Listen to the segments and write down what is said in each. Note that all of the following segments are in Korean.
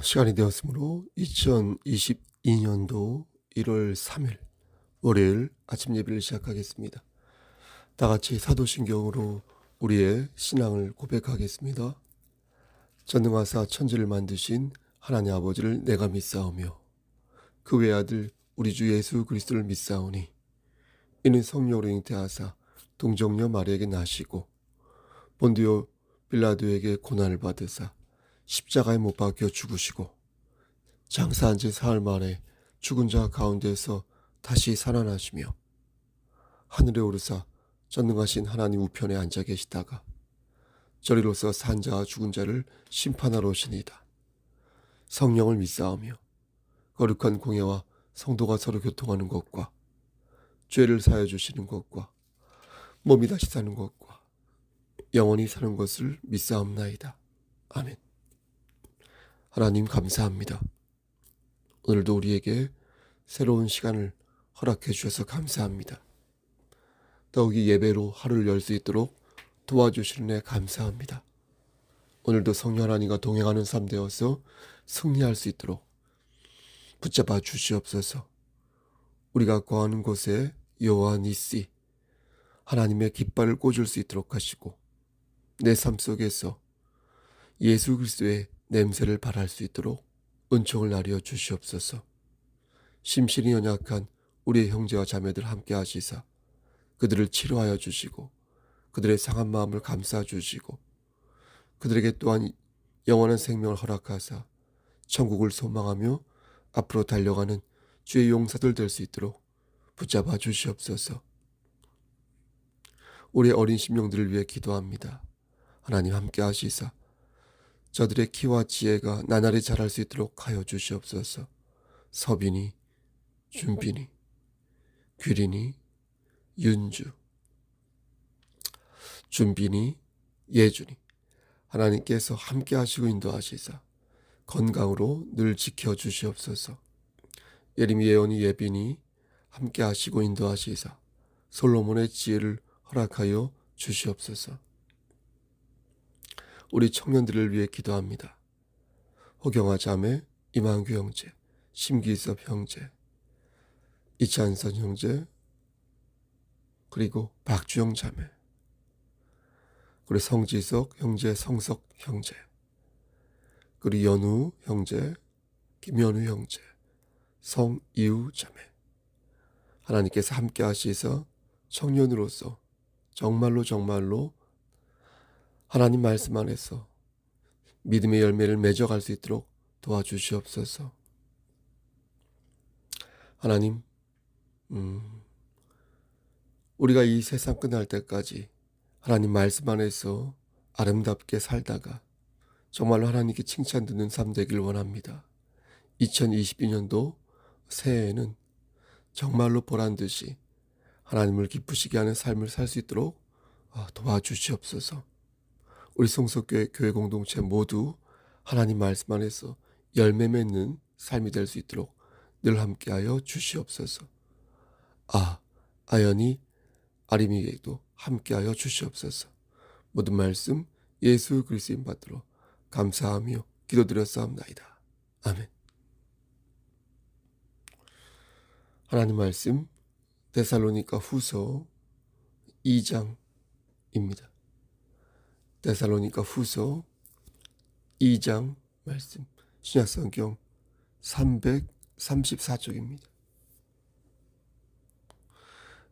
시간이 되었으므로 2022년도 1월 3일 월요일 아침 예배를 시작하겠습니다. 다 같이 사도신경으로 우리의 신앙을 고백하겠습니다. 전능하사 천지를 만드신 하나님 아버지를 내가 믿사오며 그 외아들 우리 주 예수 그리스도를 믿사오니 이는 성령으로 잉태하사 동정녀 마리아에게 나시고 본디오 빌라도에게 고난을 받으사 십자가에 못 박혀 죽으시고 장사한 지 사흘 만에 죽은 자 가운데서 다시 살아나시며 하늘에 오르사 전능하신 하나님 우편에 앉아 계시다가 저리로서 산 자와 죽은 자를 심판하러 오시니이다. 성령을 믿사오며 거룩한 공예와 성도가 서로 교통하는 것과 죄를 사하여 주시는 것과 몸이 다시 사는 것과 영원히 사는 것을 믿사옵나이다. 아멘. 하나님 감사합니다. 오늘도 우리에게 새로운 시간을 허락해 주셔서 감사합니다. 더욱이 예배로 하루를 열 수 있도록 도와주시는 애 감사합니다. 오늘도 성령 하나님과 동행하는 삶 되어서 승리할 수 있도록 붙잡아 주시옵소서. 우리가 거하는 곳에 여호와 니시 하나님의 깃발을 꽂을 수 있도록 하시고 내 삶 속에서 예수 그리스도의 냄새를 발할 수 있도록 은총을 나려 주시옵소서. 심신이 연약한 우리의 형제와 자매들 함께 하시사 그들을 치료하여 주시고 그들의 상한 마음을 감싸 주시고 그들에게 또한 영원한 생명을 허락하사 천국을 소망하며 앞으로 달려가는 주의 용사들 될 수 있도록 붙잡아 주시옵소서. 우리의 어린 심령들을 위해 기도합니다. 하나님 함께 하시사 저들의 키와 지혜가 나날이 자랄 수 있도록 하여 주시옵소서. 서빈이, 준빈이, 규린이, 윤주, 준빈이, 예준이 하나님께서 함께 하시고 인도하시사 건강으로 늘 지켜주시옵소서. 예림이, 예언이, 예빈이 함께 하시고 인도하시사 솔로몬의 지혜를 허락하여 주시옵소서. 우리 청년들을 위해 기도합니다. 호경아 자매, 이만규 형제, 심기섭 형제, 이찬선 형제, 그리고 박주영 자매, 그리고 성지석 형제, 성석 형제, 그리고 연우 형제, 김연우 형제, 성이우 자매, 하나님께서 함께 하시사 청년으로서 정말로 하나님 말씀 안에서 믿음의 열매를 맺어갈 수 있도록 도와주시옵소서. 하나님, 우리가 이 세상 끝날 때까지 하나님 말씀 안에서 아름답게 살다가 정말로 하나님께 칭찬 듣는 삶 되길 원합니다. 2022년도 새해에는 정말로 보란듯이 하나님을 기쁘시게 하는 삶을 살 수 있도록 도와주시옵소서. 우리 성석교회 교회 공동체 모두 하나님 말씀 안에서 열매 맺는 삶이 될 수 있도록 늘 함께하여 주시옵소서. 아연이 아림이에게도 함께하여 주시옵소서. 모든 말씀 예수 그리스도인 받들어 감사하며 기도드렸사옵나이다. 아멘. 하나님 말씀 데살로니가 후서 2장입니다. 데살로니가 후서 2장 말씀 신약성경 334쪽입니다.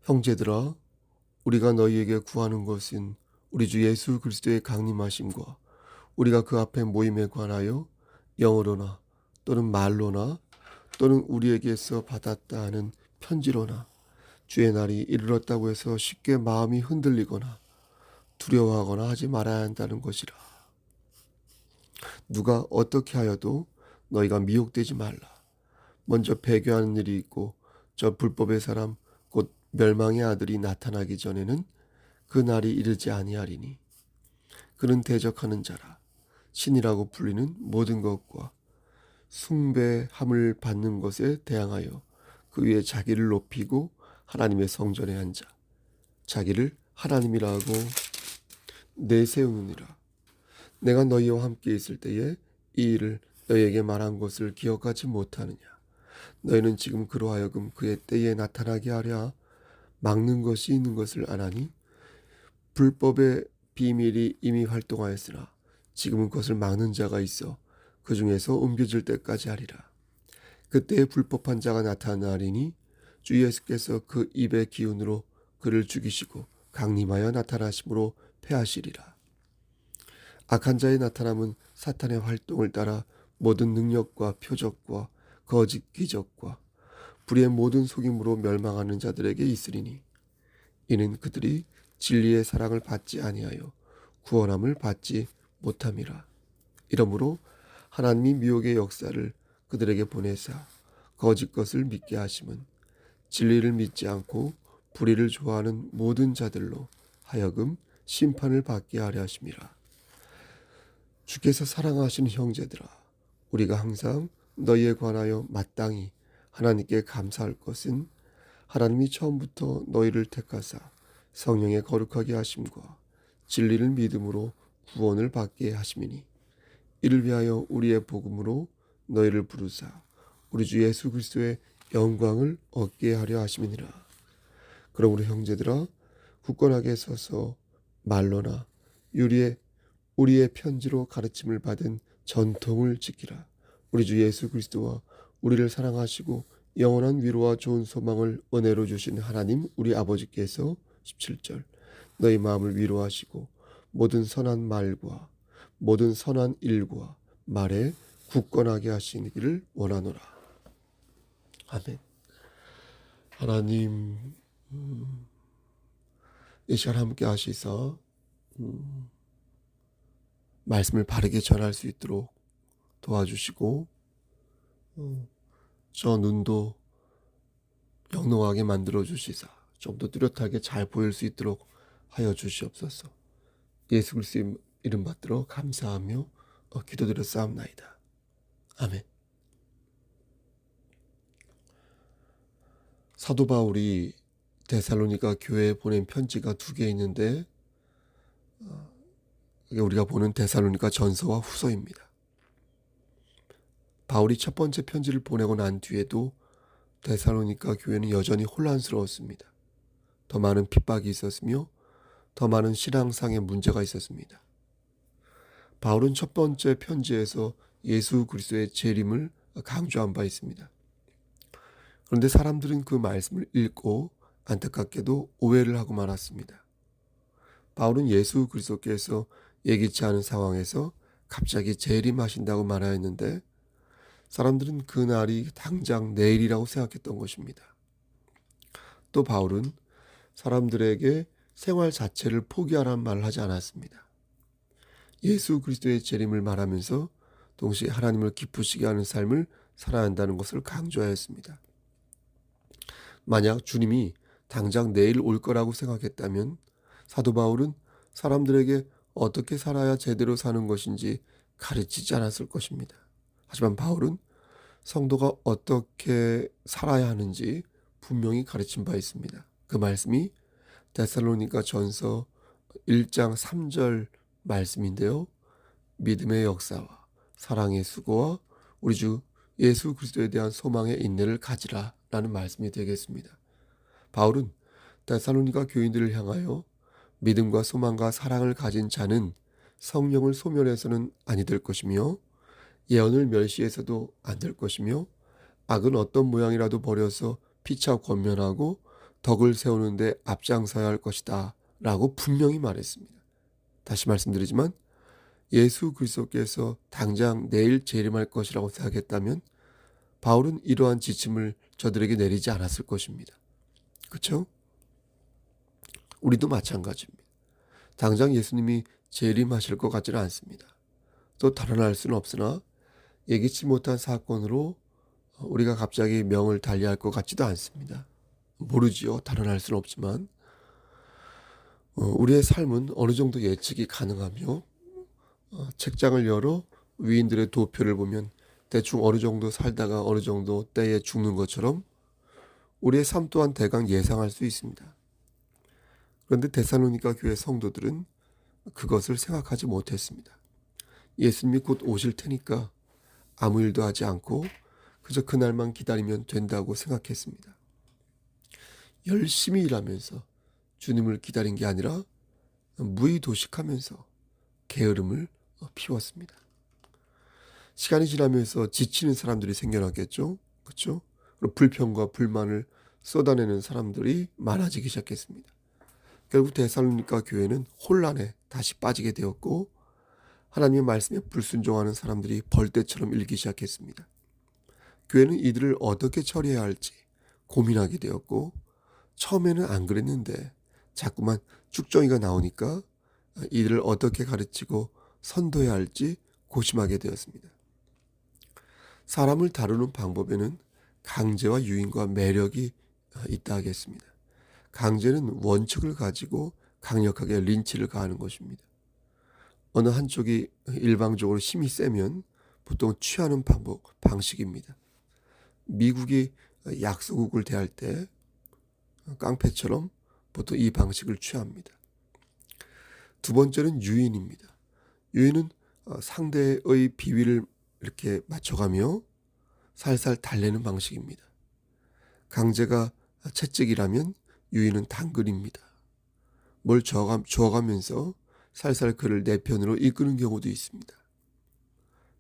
형제들아, 우리가 너희에게 구하는 것은 우리 주 예수 그리스도의 강림하심과 우리가 그 앞에 모임에 관하여 영어로나 또는 말로나 또는 우리에게서 받았다 하는 편지로나 주의 날이 이르렀다고 해서 쉽게 마음이 흔들리거나 두려워하거나 하지 말아야 한다는 것이라. 누가 어떻게 하여도 너희가 미혹되지 말라. 먼저 배교하는 일이 있고 저 불법의 사람 곧 멸망의 아들이 나타나기 전에는 그 날이 이르지 아니하리니 그는 대적하는 자라. 신이라고 불리는 모든 것과 숭배함을 받는 것에 대항하여 그 위에 자기를 높이고 하나님의 성전에 앉아 자기를 하나님이라고 내세우느니라. 내가 너희와 함께 있을 때에 이 일을 너희에게 말한 것을 기억하지 못하느냐? 너희는 지금 그로 하여금 그의 때에 나타나게 하랴 막는 것이 있는 것을 아나니 불법의 비밀이 이미 활동하였으나 지금은 그것을 막는 자가 있어 그 중에서 옮겨질 때까지 하리라. 그때에 불법한 자가 나타나리니 주 예수께서 그 입의 기운으로 그를 죽이시고 강림하여 나타나심으로 패하시리라. 악한 자의 나타남은 사탄의 활동을 따라 모든 능력과 표적과 거짓 기적과 불의의 모든 속임으로 멸망하는 자들에게 있으리니 이는 그들이 진리의 사랑을 받지 아니하여 구원함을 받지 못함이라. 이러므로 하나님이 미혹의 역사를 그들에게 보내사 거짓 것을 믿게 하심은 진리를 믿지 않고 불의를 좋아하는 모든 자들로 하여금 심판을 받게 하려 하심이라. 주께서 사랑하시는 형제들아, 우리가 항상 너희에 관하여 마땅히 하나님께 감사할 것은 하나님이 처음부터 너희를 택하사 성령의 거룩하게 하심과 진리를 믿음으로 구원을 받게 하심이니 이를 위하여 우리의 복음으로 너희를 부르사 우리 주 예수 그리스도의 영광을 얻게 하려 하심이니라. 그러므로 형제들아, 굳건하게 서서 말로나 우리의 편지로 가르침을 받은 전통을 지키라. 우리 주 예수 그리스도와 우리를 사랑하시고 영원한 위로와 좋은 소망을 은혜로 주신 하나님 우리 아버지께서 17절 너희 마음을 위로하시고 모든 선한 말과 모든 선한 일과 말에 굳건하게 하시기를 원하노라. 아멘. 하나님 이 시간 함께 하시사 말씀을 바르게 전할 수 있도록 도와주시고 저 눈도 영롱하게 만들어 주시사 좀 더 뚜렷하게 잘 보일 수 있도록 하여 주시옵소서. 예수 그리스도의 이름 받들어 감사하며 기도드려 싸움나이다. 아멘. 사도 바울이 데살로니가 교회에 보낸 편지가 2개 있는데 이게 우리가 보는 데살로니가 전서와 후서입니다. 바울이 첫 번째 편지를 보내고 난 뒤에도 데살로니가 교회는 여전히 혼란스러웠습니다. 더 많은 핍박이 있었으며 더 많은 신앙상의 문제가 있었습니다. 바울은 첫 번째 편지에서 예수 그리스도의 재림을 강조한 바 있습니다. 그런데 사람들은 그 말씀을 읽고 안타깝게도 오해를 하고 말았습니다. 바울은 예수 그리스도께서 예기치 않은 상황에서 갑자기 재림하신다고 말하였는데 사람들은 그 날이 당장 내일이라고 생각했던 것입니다. 또 바울은 사람들에게 생활 자체를 포기하라는 말을 하지 않았습니다. 예수 그리스도의 재림을 말하면서 동시에 하나님을 기쁘시게 하는 삶을 살아야 한다는 것을 강조하였습니다. 만약 주님이 당장 내일 올 거라고 생각했다면 사도 바울은 사람들에게 어떻게 살아야 제대로 사는 것인지 가르치지 않았을 것입니다. 하지만 바울은 성도가 어떻게 살아야 하는지 분명히 가르친 바 있습니다. 그 말씀이 데살로니가 전서 1장 3절 말씀인데요. 믿음의 역사와 사랑의 수고와 우리 주 예수 그리스도에 대한 소망의 인내를 가지라 라는 말씀이 되겠습니다. 바울은 데살로니가 교인들을 향하여 믿음과 소망과 사랑을 가진 자는 성령을 소멸해서는 아니 될 것이며 예언을 멸시해서도 안 될 것이며 악은 어떤 모양이라도 버려서 피차 권면하고 덕을 세우는 데 앞장서야 할 것이다 라고 분명히 말했습니다. 다시 말씀드리지만 예수 그리스도께서 당장 내일 재림할 것이라고 생각했다면 바울은 이러한 지침을 저들에게 내리지 않았을 것입니다. 그렇죠? 우리도 마찬가지입니다. 당장 예수님이 재림하실 것 같지는 않습니다. 또 달아날 수는 없으나 예기치 못한 사건으로 우리가 갑자기 명을 달리할 것 같지도 않습니다. 모르지요. 달아날 수는 없지만 우리의 삶은 어느 정도 예측이 가능하며 책장을 열어 위인들의 도표를 보면 대충 어느 정도 살다가 어느 정도 때에 죽는 것처럼 우리의 삶 또한 대강 예상할 수 있습니다. 그런데 데살로니가 교회 성도들은 그것을 생각하지 못했습니다. 예수님이 곧 오실 테니까 아무 일도 하지 않고 그저 그날만 기다리면 된다고 생각했습니다. 열심히 일하면서 주님을 기다린 게 아니라 무의도식하면서 게으름을 피웠습니다. 시간이 지나면서 지치는 사람들이 생겨났겠죠. 그렇죠? 그리고 불평과 불만을 쏟아내는 사람들이 많아지기 시작했습니다. 결국 데살로니가 교회는 혼란에 다시 빠지게 되었고 하나님의 말씀에 불순종하는 사람들이 벌떼처럼 일기 시작했습니다. 교회는 이들을 어떻게 처리해야 할지 고민하게 되었고 처음에는 안 그랬는데 자꾸만 쭉정이가 나오니까 이들을 어떻게 가르치고 선도해야 할지 고심하게 되었습니다. 사람을 다루는 방법에는 강제와 유인과 매력이 있다 하겠습니다. 강제는 원칙을 가지고 강력하게 린치를 가하는 것입니다. 어느 한쪽이 일방적으로 힘이 세면 보통 취하는 방식입니다. 미국이 약소국을 대할 때 깡패처럼 보통 이 방식을 취합니다. 두 번째는 유인입니다. 유인은 상대의 비위를 이렇게 맞춰가며 살살 달래는 방식입니다. 강제가 채찍이라면 유인은 당근입니다. 뭘 주어가면서 살살 그를 내 편으로 이끄는 경우도 있습니다.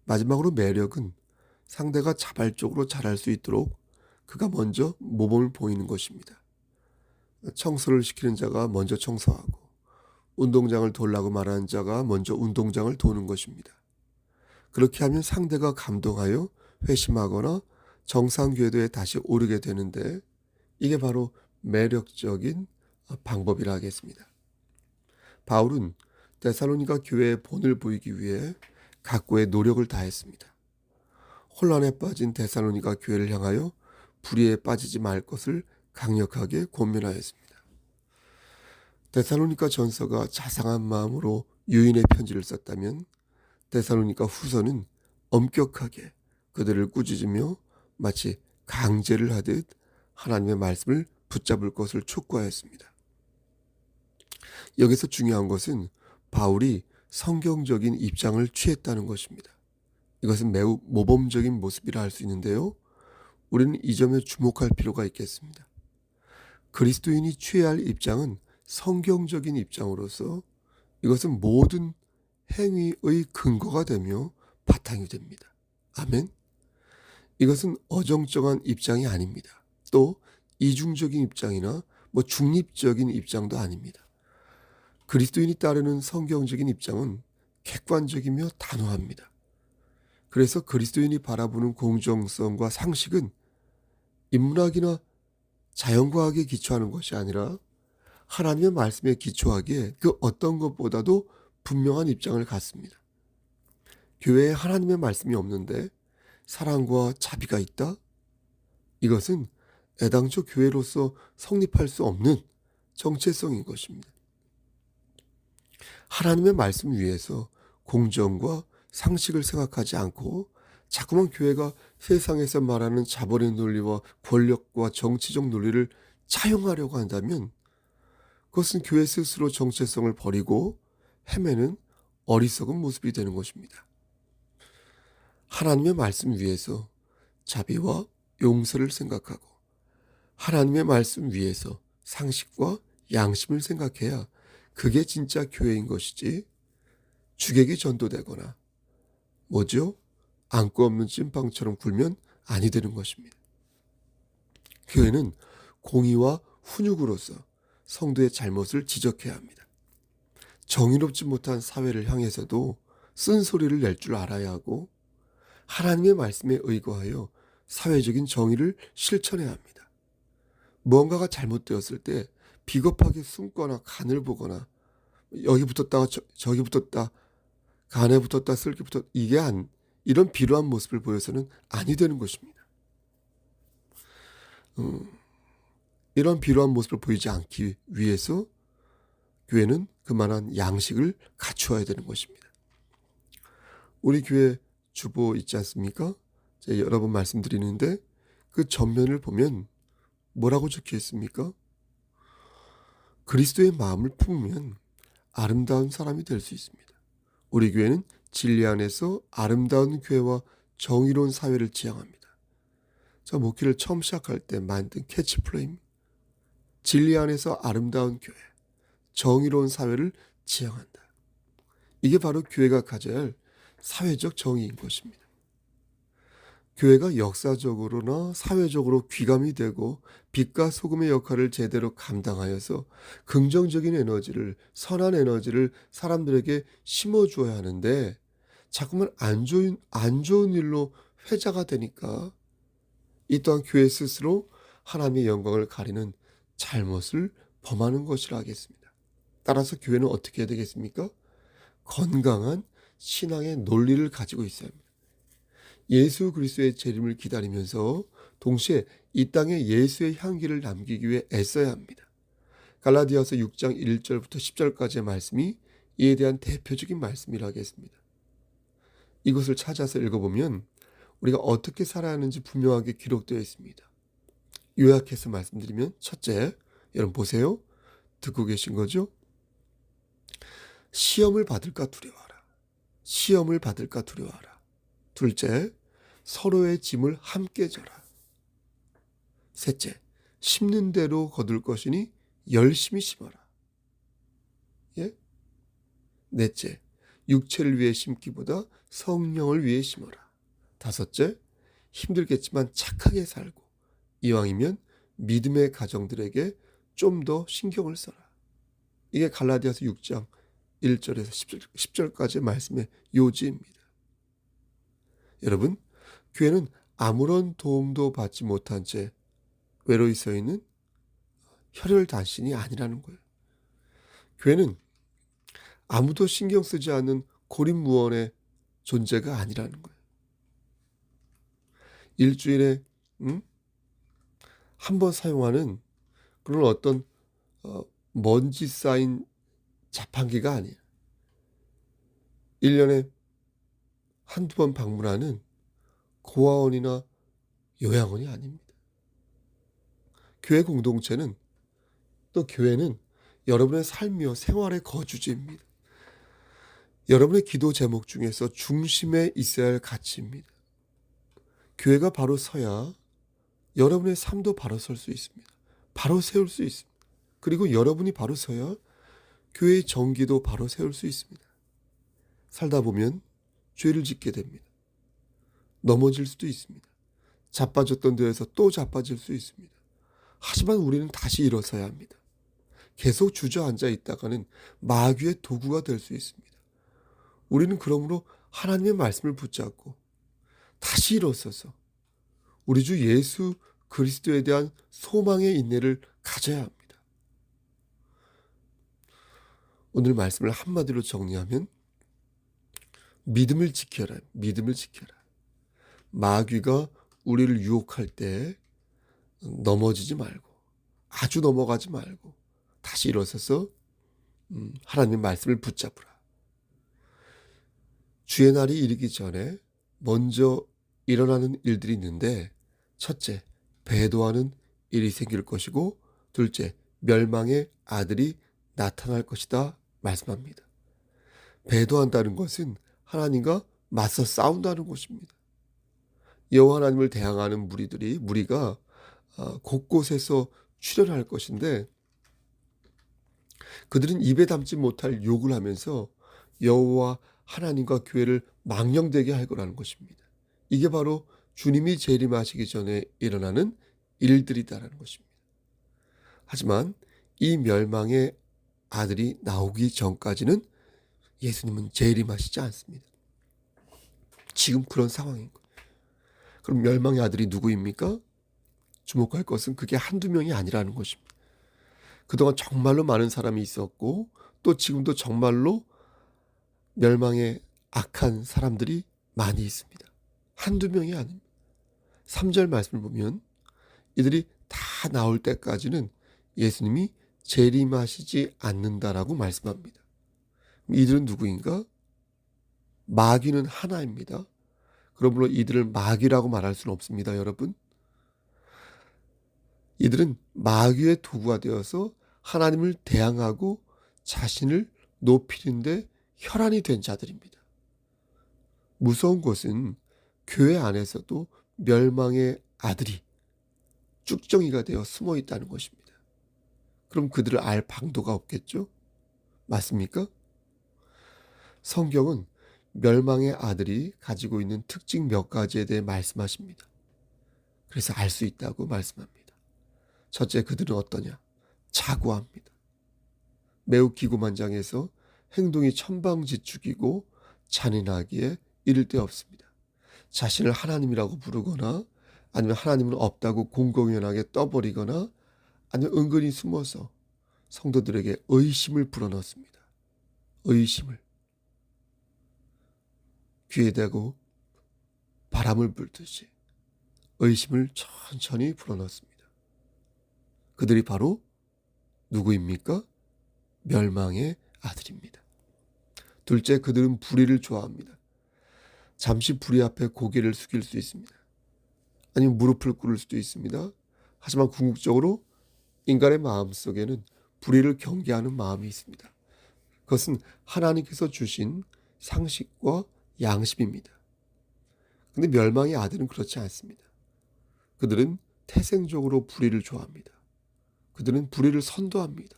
마지막으로 매력은 상대가 자발적으로 잘할 수 있도록 그가 먼저 모범을 보이는 것입니다. 청소를 시키는 자가 먼저 청소하고 운동장을 돌라고 말하는 자가 먼저 운동장을 도는 것입니다. 그렇게 하면 상대가 감동하여 회심하거나 정상 궤도에 다시 오르게 되는데 이게 바로 매력적인 방법이라 하겠습니다. 바울은 데살로니가 교회의 본을 보이기 위해 각고의 노력을 다했습니다. 혼란에 빠진 데살로니가 교회를 향하여 불의에 빠지지 말 것을 강력하게 권면하였습니다. 데살로니가 전서가 자상한 마음으로 유인의 편지를 썼다면 데살로니가 후서는 엄격하게 그들을 꾸짖으며 마치 강제를 하듯 하나님의 말씀을 붙잡을 것을 촉구하였습니다. 여기서 중요한 것은 바울이 성경적인 입장을 취했다는 것입니다. 이것은 매우 모범적인 모습이라 할 수 있는데요. 우리는 이 점에 주목할 필요가 있겠습니다. 그리스도인이 취해야 할 입장은 성경적인 입장으로서 이것은 모든 행위의 근거가 되며 바탕이 됩니다. 아멘. 이것은 어정쩡한 입장이 아닙니다. 또 이중적인 입장이나 중립적인 입장도 아닙니다. 그리스도인이 따르는 성경적인 입장은 객관적이며 단호합니다. 그래서 그리스도인이 바라보는 공정성과 상식은 인문학이나 자연과학에 기초하는 것이 아니라 하나님의 말씀에 기초하기에 그 어떤 것보다도 분명한 입장을 갖습니다. 교회에 하나님의 말씀이 없는데 사랑과 자비가 있다? 이것은 애당초 교회로서 성립할 수 없는 정체성인 것입니다. 하나님의 말씀 위에서 공정과 상식을 생각하지 않고 자꾸만 교회가 세상에서 말하는 자본의 논리와 권력과 정치적 논리를 차용하려고 한다면 그것은 교회 스스로 정체성을 버리고 헤매는 어리석은 모습이 되는 것입니다. 하나님의 말씀 위에서 자비와 용서를 생각하고 하나님의 말씀 위에서 상식과 양심을 생각해야 그게 진짜 교회인 것이지 주객이 전도되거나 안고 없는 찐빵처럼 굴면 아니 되는 것입니다. 교회는 공의와 훈육으로서 성도의 잘못을 지적해야 합니다. 정의롭지 못한 사회를 향해서도 쓴소리를 낼 줄 알아야 하고 하나님의 말씀에 의거하여 사회적인 정의를 실천해야 합니다. 무언가가 잘못되었을 때 비겁하게 숨거나 간을 보거나 여기 붙었다가 저기 붙었다, 간에 붙었다, 쓸개 붙었다 이런 비루한 모습을 보여서는 아니 되는 것입니다. 이런 비루한 모습을 보이지 않기 위해서 교회는 그만한 양식을 갖추어야 되는 것입니다. 우리 교회 주보 있지 않습니까? 제가 여러 번 말씀드리는데 그 전면을 보면 뭐라고 적혀 있습니까? 그리스도의 마음을 품으면 아름다운 사람이 될 수 있습니다. 우리 교회는 진리 안에서 아름다운 교회와 정의로운 사회를 지향합니다. 저 목회를 처음 시작할 때 만든 캐치플레이입니다. 진리 안에서 아름다운 교회, 정의로운 사회를 지향한다. 이게 바로 교회가 가져야 할 사회적 정의인 것입니다. 교회가 역사적으로나 사회적으로 귀감이 되고 빛과 소금의 역할을 제대로 감당하여서 긍정적인 에너지를, 선한 에너지를 사람들에게 심어주어야 하는데 자꾸만 안 좋은 일로 회자가 되니까 이 또한 교회 스스로 하나님의 영광을 가리는 잘못을 범하는 것이라 하겠습니다. 따라서 교회는 어떻게 해야 되겠습니까? 건강한 신앙의 논리를 가지고 있어야 합니다. 예수 그리스도의 재림을 기다리면서 동시에 이 땅에 예수의 향기를 남기기 위해 애써야 합니다. 갈라디아서 6장 1절부터 10절까지의 말씀이 이에 대한 대표적인 말씀이라 하겠습니다. 이것을 찾아서 읽어보면 우리가 어떻게 살아야 하는지 분명하게 기록되어 있습니다. 요약해서 말씀드리면 첫째, 여러분 보세요. 듣고 계신 거죠? 시험을 받을까 두려워하라. 시험을 받을까 두려워하라. 둘째, 서로의 짐을 함께 져라. 셋째, 심는 대로 거둘 것이니 열심히 심어라. 예? 넷째, 육체를 위해 심기보다 성령을 위해 심어라. 다섯째, 힘들겠지만 착하게 살고 이왕이면 믿음의 가정들에게 좀 더 신경을 써라. 이게 갈라디아서 6장 1절에서 10절까지의 말씀의 요지입니다. 여러분, 교회는 아무런 도움도 받지 못한 채 외로이 서 있는 혈혈단신이 아니라는 거예요. 교회는 아무도 신경 쓰지 않는 고립무원의 존재가 아니라는 거예요. 일주일에 한 번 사용하는 그런 어떤 먼지 쌓인 자판기가 아니에요. 1년에 한두 번 방문하는 고아원이나 요양원이 아닙니다. 교회 공동체는 또 교회는 여러분의 삶이요 생활의 거주지입니다. 여러분의 기도 제목 중에서 중심에 있어야 할 가치입니다. 교회가 바로 서야 여러분의 삶도 바로 설 수 있습니다. 바로 세울 수 있습니다. 그리고 여러분이 바로 서야 교회의 정기도 바로 세울 수 있습니다. 살다 보면 죄를 짓게 됩니다. 넘어질 수도 있습니다. 자빠졌던 데에서 또 자빠질 수 있습니다. 하지만 우리는 다시 일어서야 합니다. 계속 주저앉아 있다가는 마귀의 도구가 될 수 있습니다. 우리는 그러므로 하나님의 말씀을 붙잡고 다시 일어서서 우리 주 예수 그리스도에 대한 소망의 인내를 가져야 합니다. 오늘 말씀을 한마디로 정리하면 믿음을 지켜라. 믿음을 지켜라. 마귀가 우리를 유혹할 때 넘어지지 말고 아주 넘어가지 말고 다시 일어서서 하나님의 말씀을 붙잡으라. 주의 날이 이르기 전에 먼저 일어나는 일들이 있는데 첫째, 배도하는 일이 생길 것이고 둘째, 멸망의 아들이 나타날 것이다 말씀합니다. 배도한다는 것은 하나님과 맞서 싸운다는 것입니다. 여호와 하나님을 대항하는 무리가 곳곳에서 출현할 것인데 그들은 입에 담지 못할 욕을 하면서 여호와 하나님과 교회를 망령되게 할 거라는 것입니다. 이게 바로 주님이 재림하시기 전에 일어나는 일들이다라는 것입니다. 하지만 이 멸망의 아들이 나오기 전까지는 예수님은 재림하시지 않습니다. 지금 그런 상황인 거예요. 그럼 멸망의 아들이 누구입니까? 주목할 것은 그게 한두 명이 아니라는 것입니다. 그동안 정말로 많은 사람이 있었고 또 지금도 정말로 멸망의 악한 사람들이 많이 있습니다. 한두 명이 아닙니다. 3절 말씀을 보면 이들이 다 나올 때까지는 예수님이 재림하시지 않는다라고 말씀합니다. 이들은 누구인가? 마귀는 하나입니다. 그러므로 이들을 마귀라고 말할 수는 없습니다, 여러분. 이들은 마귀의 도구가 되어서 하나님을 대항하고 자신을 높이는데 혈안이 된 자들입니다. 무서운 것은 교회 안에서도 멸망의 아들이 쭉정이가 되어 숨어 있다는 것입니다. 그럼 그들을 알 방도가 없겠죠? 맞습니까? 성경은 멸망의 아들이 가지고 있는 특징 몇 가지에 대해 말씀하십니다. 그래서 알 수 있다고 말씀합니다. 첫째, 그들은 어떠냐? 자고합니다. 매우 기고만장해서 행동이 천방지축이고 잔인하기에 이를 데 없습니다. 자신을 하나님이라고 부르거나 아니면 하나님은 없다고 공공연하게 떠버리거나 아니면 은근히 숨어서 성도들에게 의심을 불어넣습니다. 의심을. 귀에 대고 바람을 불듯이 의심을 천천히 불어넣습니다. 그들이 바로 누구입니까? 멸망의 아들입니다. 둘째, 그들은 불의를 좋아합니다. 잠시 불의 앞에 고개를 숙일 수 있습니다. 아니면 무릎을 꿇을 수도 있습니다. 하지만 궁극적으로 인간의 마음속에는 불의를 경계하는 마음이 있습니다. 그것은 하나님께서 주신 상식과 양심입니다. 근데 멸망의 아들은 그렇지 않습니다. 그들은 태생적으로 불의를 좋아합니다. 그들은 불의를 선도합니다.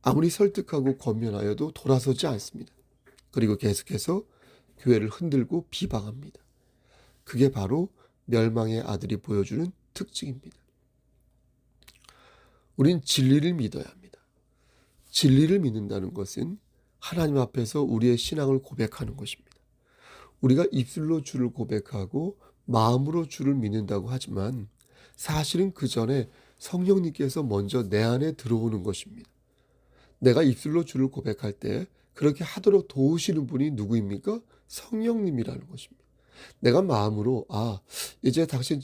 아무리 설득하고 권면하여도 돌아서지 않습니다. 그리고 계속해서 교회를 흔들고 비방합니다. 그게 바로 멸망의 아들이 보여주는 특징입니다. 우린 진리를 믿어야 합니다. 진리를 믿는다는 것은 하나님 앞에서 우리의 신앙을 고백하는 것입니다. 우리가 입술로 주를 고백하고 마음으로 주를 믿는다고 하지만 사실은 그 전에 성령님께서 먼저 내 안에 들어오는 것입니다. 내가 입술로 주를 고백할 때 그렇게 하도록 도우시는 분이 누구입니까? 성령님이라는 것입니다. 내가 마음으로 이제 다시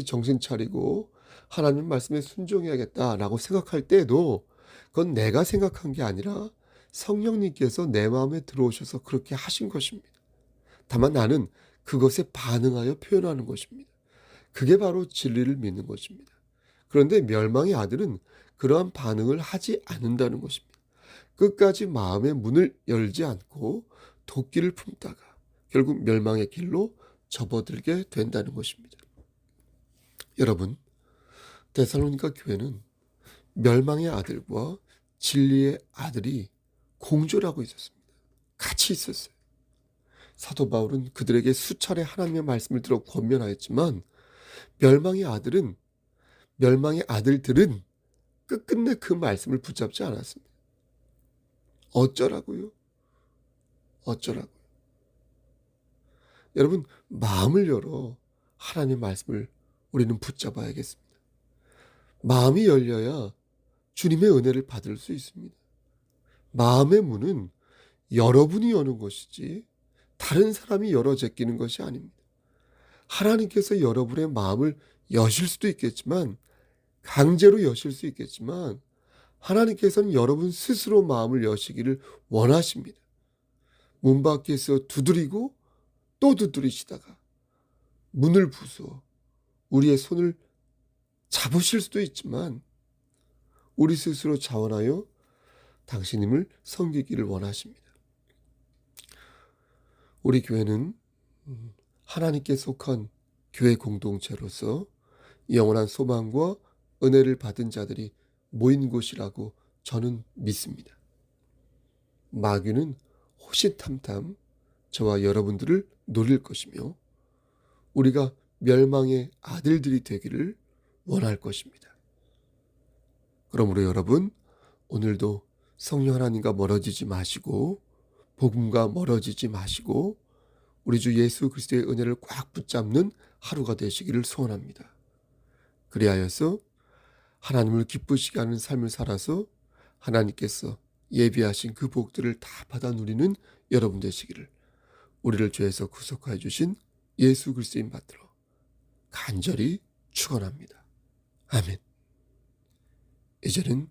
정신 차리고 하나님 말씀에 순종해야겠다라고 생각할 때에도 그건 내가 생각한 게 아니라 성령님께서 내 마음에 들어오셔서 그렇게 하신 것입니다. 다만 나는 그것에 반응하여 표현하는 것입니다. 그게 바로 진리를 믿는 것입니다. 그런데 멸망의 아들은 그러한 반응을 하지 않는다는 것입니다. 끝까지 마음의 문을 열지 않고 도끼를 품다가 결국 멸망의 길로 접어들게 된다는 것입니다. 여러분, 데살로니가 교회는 멸망의 아들과 진리의 아들이 공존하고 있었습니다. 같이 있었어요. 사도 바울은 그들에게 수차례 하나님의 말씀을 들어 권면하였지만 멸망의 아들들은 끝끝내 그 말씀을 붙잡지 않았습니다. 어쩌라고요? 여러분, 마음을 열어 하나님의 말씀을 우리는 붙잡아야겠습니다. 마음이 열려야 주님의 은혜를 받을 수 있습니다. 마음의 문은 여러분이 여는 것이지 다른 사람이 열어 제끼는 것이 아닙니다. 하나님께서 여러분의 마음을 여실 수도 있겠지만 강제로 여실 수 있겠지만 하나님께서는 여러분 스스로 마음을 여시기를 원하십니다. 문 밖에서 두드리고 또 두드리시다가 문을 부수어 우리의 손을 잡으실 수도 있지만 우리 스스로 자원하여 당신님을 섬기기를 원하십니다. 우리 교회는 하나님께 속한 교회 공동체로서 영원한 소망과 은혜를 받은 자들이 모인 곳이라고 저는 믿습니다. 마귀는 호시탐탐 저와 여러분들을 노릴 것이며 우리가 멸망의 아들들이 되기를 원할 것입니다. 그러므로 여러분, 오늘도 성령 하나님과 멀어지지 마시고 복음과 멀어지지 마시고 우리 주 예수 그리스도의 은혜를 꽉 붙잡는 하루가 되시기를 소원합니다. 그리하여서 하나님을 기쁘시게 하는 삶을 살아서 하나님께서 예비하신 그 복들을 다 받아 누리는 여러분 되시기를 우리를 죄에서 구속하여 주신 예수 그리스도인 받들어 간절히 축원합니다. 아멘. 이제는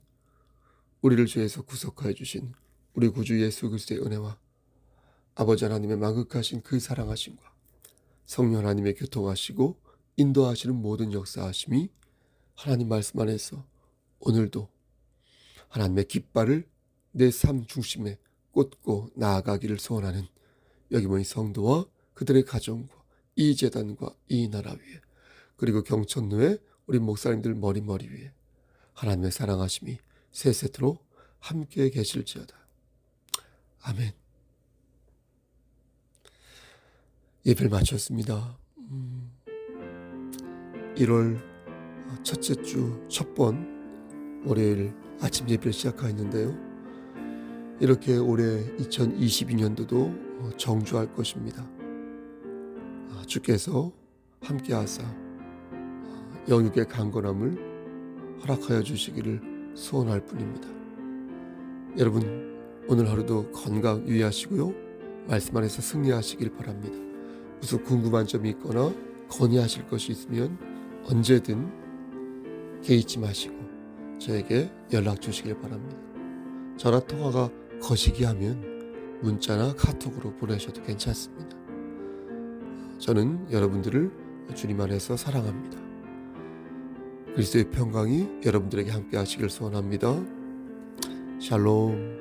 우리를 죄에서 구속하여 주신 우리 구주 예수 그리스도의 은혜와 아버지 하나님의 만극하신 그 사랑하심과 성령 하나님의 교통하시고 인도하시는 모든 역사하심이 하나님 말씀 안에서 오늘도 하나님의 깃발을 내 삶 중심에 꽂고 나아가기를 소원하는 여기 모인 성도와 그들의 가정과 이 재단과 이 나라 위에, 그리고 경천로에 우리 목사님들 머리 위에 하나님의 사랑하심이 세세토록 함께 계실지어다. 아멘. 예배를 마쳤습니다. 1월 첫째 주 첫 번 월요일 아침 예배를 시작하였는데요. 이렇게 올해 2022년도도 정주할 것입니다. 주께서 함께하사 영육의 강건함을 허락하여 주시기를 소원할 뿐입니다. 여러분, 오늘 하루도 건강 유의하시고요, 말씀 안에서 승리하시길 바랍니다. 무슨 궁금한 점이 있거나 건의하실 것이 있으면 언제든 개의치 마시고 저에게 연락 주시길 바랍니다. 전화 통화가 거시기하면 문자나 카톡으로 보내셔도 괜찮습니다. 저는 여러분들을 주님 안에서 사랑합니다. 그리스도의 평강이 여러분들에게 함께 하시길 소원합니다. 샬롬.